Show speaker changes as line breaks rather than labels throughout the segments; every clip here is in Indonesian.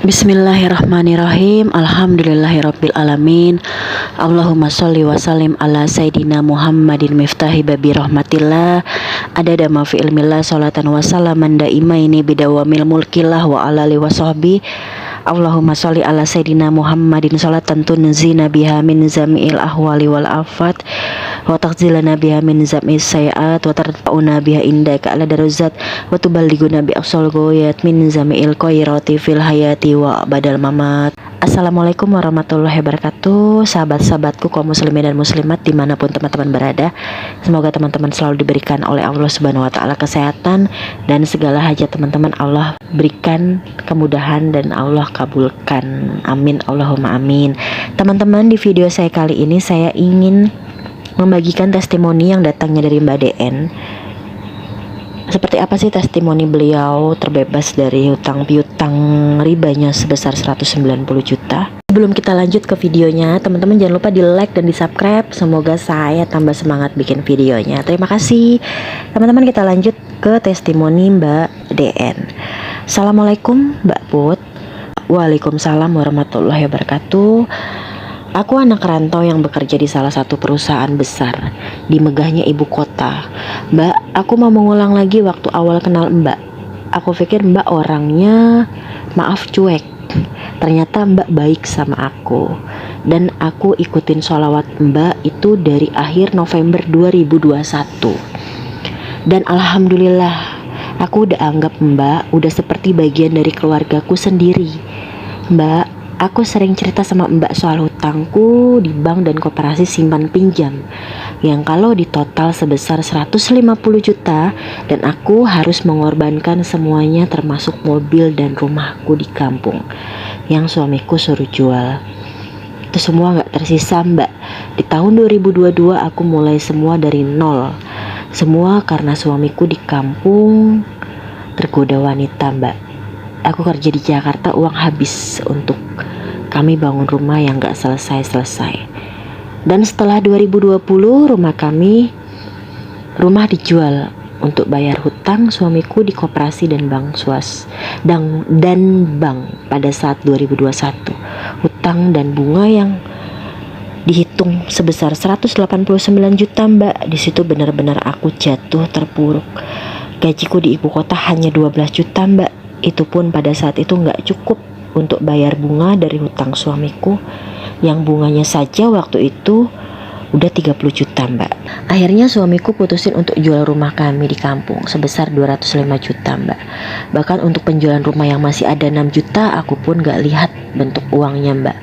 Bismillahirrahmanirrahim. Alhamdulillahirabbil alamin. Allahumma sholli wa sallim ala sayidina Muhammadin miftahi babi rahmatillah. Adada ma fi ilmillah salatan wa salaman daimaini bidawamil mulkillah wa ala alihi wa sahbi. Allahumma sholli ala sayidina Muhammadin salatan tunzina biha min zami'il ahwali wal afat wa taghzilana biha min zami'is sayiat wa tarfa'una biha indaka ala darajat wa tuballighuna bi aqsal ghayat min zami'il khairati fil hayati wa badal mamat. Assalamualaikum warahmatullahi wabarakatuh. Sahabat-sahabatku kaum muslimin dan muslimat dimanapun teman-teman berada, semoga teman-teman selalu diberikan oleh Allah Subhanahu wa ta'ala kesehatan dan segala hajat teman-teman Allah berikan kemudahan dan Allah kabulkan, amin Allahumma amin. Teman-teman, di video saya kali ini saya ingin membagikan testimoni yang datangnya dari Mbak DN. Seperti apa sih testimoni beliau terbebas dari hutang piutang ribanya sebesar 190 juta? Sebelum kita lanjut ke videonya, teman-teman jangan lupa di like dan di subscribe. Semoga saya tambah semangat bikin videonya. Terima kasih. Teman-teman, kita lanjut ke testimoni Mbak DN. Assalamualaikum Mbak Put. Waalaikumsalam warahmatullahi wabarakatuh. Aku anak rantau yang bekerja di salah satu perusahaan besar di megahnya ibu kota. Mbak, aku mau mengulang lagi waktu awal kenal Mbak. Aku pikir Mbak orangnya maaf cuek. Ternyata Mbak baik sama aku. Dan aku ikutin sholawat Mbak itu dari akhir November 2021. Dan alhamdulillah, aku udah anggap Mbak udah seperti bagian dari keluargaku sendiri. Mbak, aku sering cerita sama Mbak soal hutangku di bank dan koperasi simpan pinjam yang kalau ditotal sebesar 150 juta dan aku harus mengorbankan semuanya termasuk mobil dan rumahku di kampung yang suamiku suruh jual. Itu semua gak tersisa Mbak. Di tahun 2022 aku mulai semua dari nol. Semua karena suamiku di kampung tergoda wanita Mbak. Aku kerja di Jakarta, uang habis untuk kami bangun rumah yang gak selesai-selesai. Dan setelah 2020 rumah dijual untuk bayar hutang suamiku di koperasi dan bank dan bank pada saat 2021. Hutang dan bunga yang dihitung sebesar 189 juta Mbak. Di situ benar-benar aku jatuh terpuruk. Gajiku di ibu kota hanya 12 juta Mbak. Itu pun pada saat itu gak cukup untuk bayar bunga dari hutang suamiku yang bunganya saja waktu itu udah 30 juta Mbak. Akhirnya suamiku putusin untuk jual rumah kami di kampung sebesar 205 juta Mbak. Bahkan untuk penjualan rumah yang masih ada 6 juta aku pun gak lihat bentuk uangnya Mbak.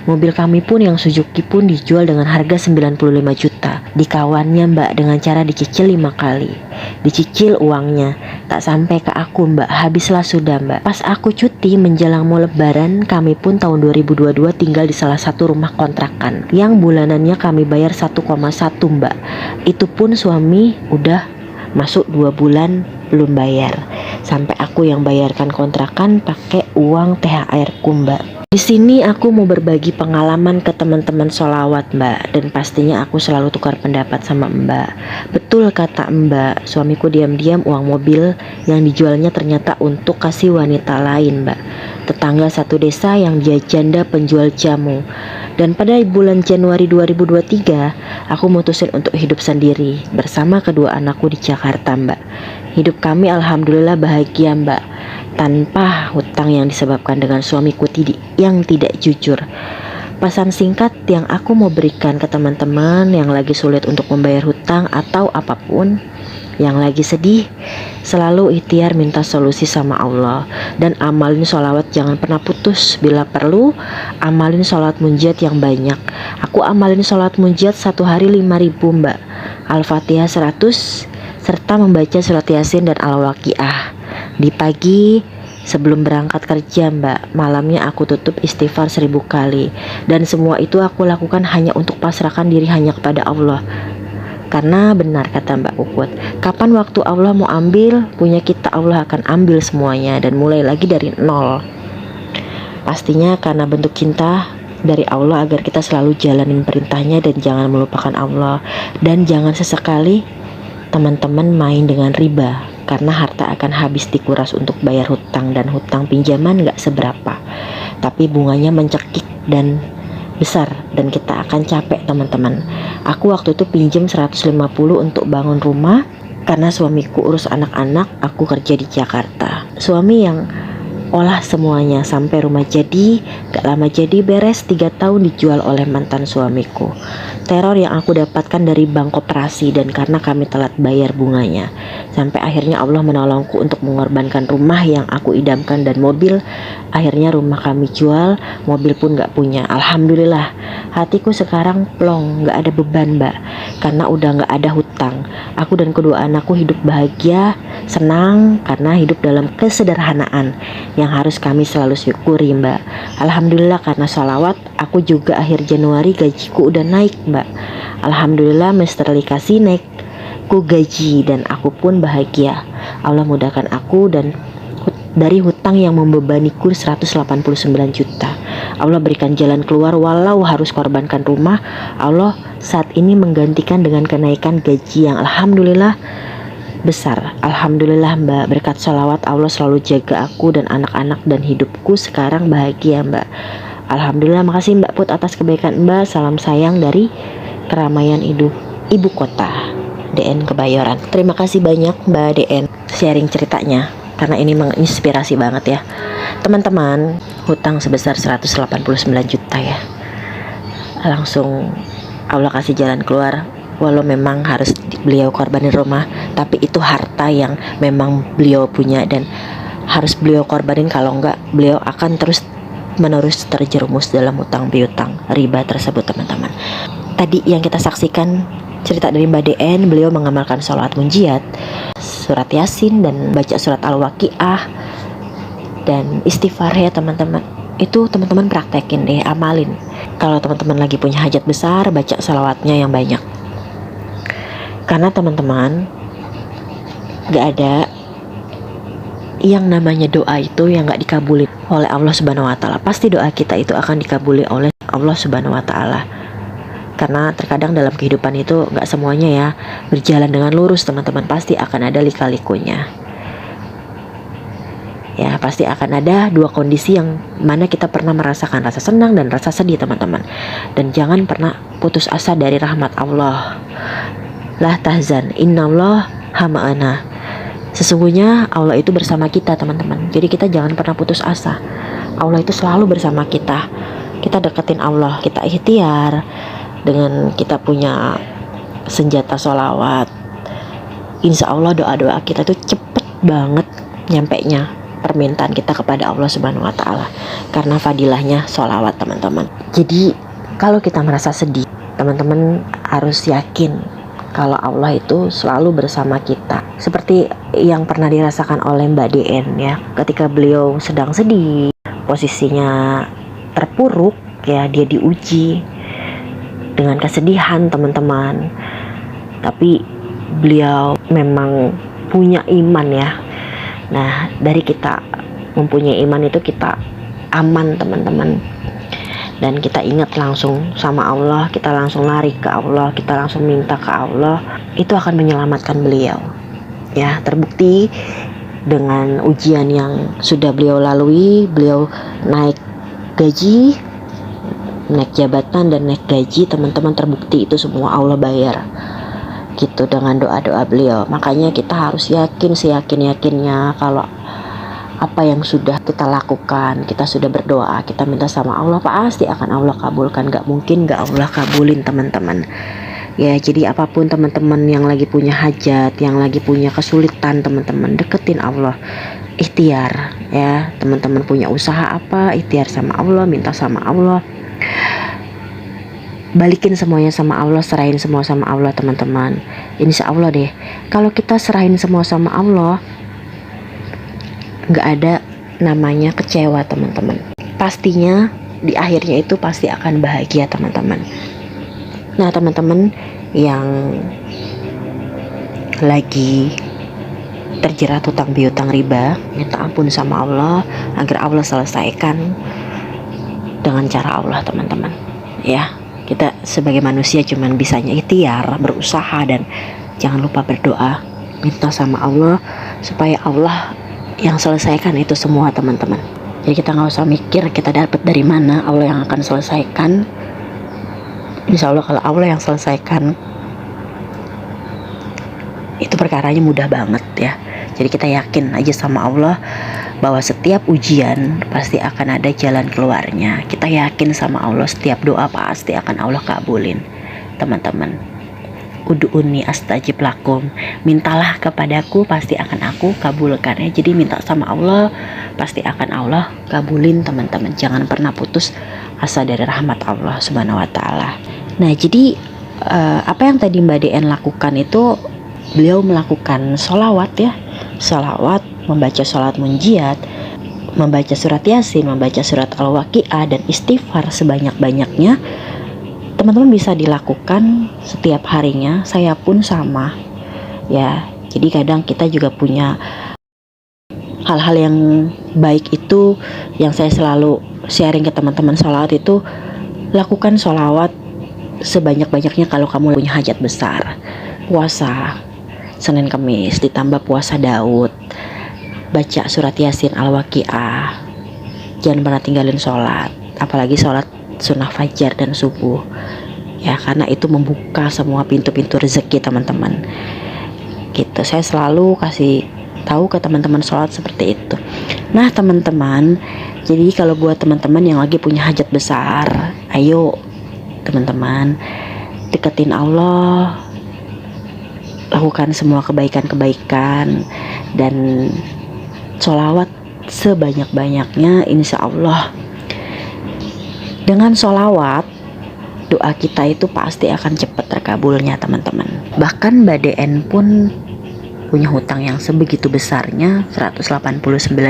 Mobil kami pun yang Suzuki pun dijual dengan harga 95 juta. Dikawannya Mbak dengan cara dicicil 5 kali. Dicicil uangnya tak sampai ke aku Mbak, habislah sudah Mbak. Pas aku cuti menjelang mau lebaran, kami pun tahun 2022 tinggal di salah satu rumah kontrakan yang bulanannya kami bayar 1,1 Mbak. Itu pun suami udah masuk 2 bulan belum bayar. Sampai aku yang bayarkan kontrakan pakai uang THR-ku Mbak. Di sini aku mau berbagi pengalaman ke teman-teman sholawat Mbak, dan pastinya aku selalu tukar pendapat sama Mbak. Betul kata Mbak, suamiku diam-diam uang mobil yang dijualnya ternyata untuk kasih wanita lain Mbak. Tetangga satu desa yang dia janda penjual jamu. Dan pada bulan Januari 2023 aku mutusin untuk hidup sendiri bersama kedua anakku di Jakarta Mbak. Hidup kami alhamdulillah bahagia Mbak, tanpa hutang yang disebabkan dengan suamiku yang tidak jujur. Pesan singkat yang aku mau berikan ke teman-teman yang lagi sulit untuk membayar hutang atau apapun, yang lagi sedih, selalu ikhtiar minta solusi sama Allah. Dan amalin sholawat jangan pernah putus. Bila perlu, amalin sholat munjat yang banyak. Aku amalin sholat munjat satu hari 5.000 Mbak. Al-Fatihah 100 serta membaca surat Yasin dan Al-Waqiah. Di pagi sebelum berangkat kerja Mbak, malamnya aku tutup istighfar 1000 kali. Dan semua itu aku lakukan hanya untuk pasrahkan diri hanya kepada Allah. Karena benar kata Mbak Puput, kapan waktu Allah mau ambil, punya kita Allah akan ambil semuanya dan mulai lagi dari nol. Pastinya karena bentuk cinta dari Allah agar kita selalu jalanin perintahnya dan jangan melupakan Allah. Dan jangan sesekali teman-teman main dengan riba. karena harta akan habis dikuras untuk bayar hutang, dan hutang pinjaman gak seberapa, tapi bunganya mencekik dan besar, dan kita akan capek teman-teman. Aku waktu itu pinjam 150 untuk bangun rumah karena suamiku urus anak-anak, aku kerja di Jakarta. Suami yang olah semuanya sampai rumah jadi, gak lama jadi beres, 3 tahun dijual oleh mantan suamiku. Teror yang aku dapatkan dari bank koperasi, dan karena kami telat bayar bunganya, sampai akhirnya Allah menolongku untuk mengorbankan rumah yang aku idamkan dan mobil. Akhirnya rumah kami jual, mobil pun gak punya. Alhamdulillah, hatiku sekarang plong, gak ada beban mbak, karena udah gak ada hutang. Aku dan kedua anakku hidup bahagia, senang, karena hidup dalam kesederhanaan yang harus kami selalu syukuri mbak. Alhamdulillah, karena sholawat aku juga akhir Januari gajiku udah naik mbak. Alhamdulillah, Mr. Likasi naik ku gaji dan aku pun bahagia. Allah mudahkan aku dan dari hutang yang membebaniku 189 juta. Allah berikan jalan keluar walau harus korbankan rumah. Allah saat ini menggantikan dengan kenaikan gaji yang alhamdulillah besar. Alhamdulillah mbak, berkat sholawat Allah selalu jaga aku dan anak-anak, dan hidupku sekarang bahagia mbak. Alhamdulillah, makasih mbak Put atas kebaikan mbak. Salam sayang dari keramaian ibu kota, DN Kebayoran. Terima kasih banyak mbak DN sharing ceritanya, karena ini menginspirasi banget ya teman-teman. Hutang sebesar 189 juta ya, langsung Allah kasih jalan keluar. Walau memang harus beliau korbanin rumah, tapi itu harta yang memang beliau punya dan harus beliau korbanin. Kalau enggak, beliau akan terus menerus terjerumus dalam hutang piutang riba tersebut teman-teman. Tadi yang kita saksikan cerita dari Mbak DN, beliau mengamalkan sholawat munjiat, surat Yasin, dan baca surat Al-Waqiah dan istighfar ya teman-teman. Itu teman-teman praktekin deh, amalin. Kalau teman-teman lagi punya hajat besar, baca sholawatnya yang banyak. Karena teman-teman, gak ada yang namanya doa itu yang gak dikabulin oleh Allah Subhanahu Wa Taala. Pasti doa kita itu akan dikabuli oleh Allah Subhanahu Wa Taala. Karena terkadang dalam kehidupan itu gak semuanya ya berjalan dengan lurus teman-teman. Pasti akan ada lika-likunya. Ya, pasti akan ada dua kondisi yang mana kita pernah merasakan rasa senang dan rasa sedih teman-teman. Dan jangan pernah putus asa dari rahmat Allah. La tahzan, innallah hama'ana. Sesungguhnya Allah itu bersama kita teman-teman. Jadi kita jangan pernah putus asa. Allah itu selalu bersama kita. Kita deketin Allah, kita ikhtiar dengan kita punya senjata sholawat. Insya Allah doa-doa kita tuh cepet banget nyampenya permintaan kita kepada Allah Subhanahu Wa Taala, karena fadilahnya sholawat teman-teman. Jadi kalau kita merasa sedih, teman-teman harus yakin kalau Allah itu selalu bersama kita. Seperti yang pernah dirasakan oleh Mbak DN ya, ketika beliau sedang sedih, posisinya terpuruk ya, dia diuji dengan kesedihan teman-teman. Tapi beliau memang punya iman ya. Nah, dari kita mempunyai iman itu kita aman teman-teman. Dan kita ingat langsung sama Allah, kita langsung lari ke Allah, kita langsung minta ke Allah, itu akan menyelamatkan beliau. Ya, terbukti dengan ujian yang sudah beliau lalui, beliau naik gaji, naik jabatan dan naik gaji, teman-teman, terbukti itu semua Allah bayar. Gitu dengan doa-doa beliau. Makanya kita harus yakin, seyakin-yakinnya kalau apa yang sudah kita lakukan, kita sudah berdoa, kita minta sama Allah, pasti akan Allah kabulkan. Gak mungkin gak Allah kabulin teman-teman. Ya, jadi apapun teman-teman yang lagi punya hajat, yang lagi punya kesulitan, teman-teman deketin Allah, ikhtiar ya. Teman-teman punya usaha apa, ikhtiar sama Allah, minta sama Allah, balikin semuanya sama Allah, serahin semua sama Allah teman-teman. Insya Allah deh, kalau kita serahin semua sama Allah, gak ada namanya kecewa teman-teman. Pastinya di akhirnya itu pasti akan bahagia teman-teman. Nah teman-teman yang lagi terjerat hutang piutang riba, minta ampun sama Allah agar Allah selesaikan dengan cara Allah teman-teman ya. Kita sebagai manusia cuman bisanya ikhtiar, berusaha, dan jangan lupa berdoa. minta sama Allah supaya Allah yang selesaikan itu semua, teman-teman. Jadi kita nggak usah mikir kita dapat dari mana, Allah yang akan selesaikan. Insya Allah kalau Allah yang selesaikan, itu perkaranya mudah banget ya. Jadi kita yakin aja sama Allah bahwa setiap ujian pasti akan ada jalan keluarnya. Kita yakin sama Allah setiap doa pasti akan Allah kabulin, teman-teman. Ud'uni astajib lakum, mintalah kepadaku pasti akan aku kabulkan ya. Jadi minta sama Allah pasti akan Allah kabulin, teman-teman. Jangan pernah putus asa dari rahmat Allah Subhanahu wa taala. Nah, jadi apa yang tadi Mbak DN lakukan itu, beliau melakukan sholawat ya, sholawat, membaca sholat munjiat, membaca surat Yasin, membaca surat Al-Waqiah, dan istighfar sebanyak-banyaknya. Teman-teman bisa dilakukan setiap harinya. Saya pun sama ya. Jadi kadang kita juga punya hal-hal yang baik itu, yang saya selalu sharing ke teman-teman sholawat itu, lakukan sholawat sebanyak-banyaknya kalau kamu punya hajat besar. Puasa Senin Kamis ditambah puasa Daud, baca surat Yasin, Al-Waqiah, jangan pernah tinggalin sholat, apalagi sholat sunnah fajar dan subuh ya, karena itu membuka semua pintu-pintu rezeki, teman-teman. Gitu, saya selalu kasih tahu ke teman-teman sholat seperti itu. Nah, teman-teman, jadi kalau buat teman-teman yang lagi punya hajat besar, ayo teman-teman deketin Allah, lakukan semua kebaikan-kebaikan, dan sholawat sebanyak-banyaknya. Insya Allah dengan sholawat, doa kita itu pasti akan cepat terkabulnya, teman-teman. Bahkan Mbak DN pun punya hutang yang sebegitu besarnya, 189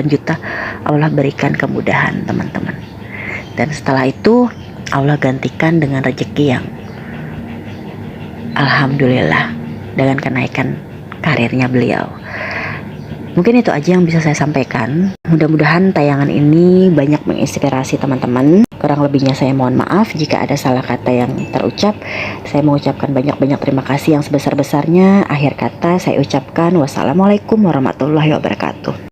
juta, Allah berikan kemudahan, teman-teman. Dan setelah itu Allah gantikan dengan rezeki yang alhamdulillah, dengan kenaikan karirnya beliau. Mungkin itu aja yang bisa saya sampaikan. Mudah-mudahan tayangan ini banyak menginspirasi teman-teman. Kurang lebihnya saya mohon maaf jika ada salah kata yang terucap. Saya mengucapkan banyak-banyak terima kasih yang sebesar-besarnya. Akhir kata saya ucapkan wassalamualaikum warahmatullahi wabarakatuh.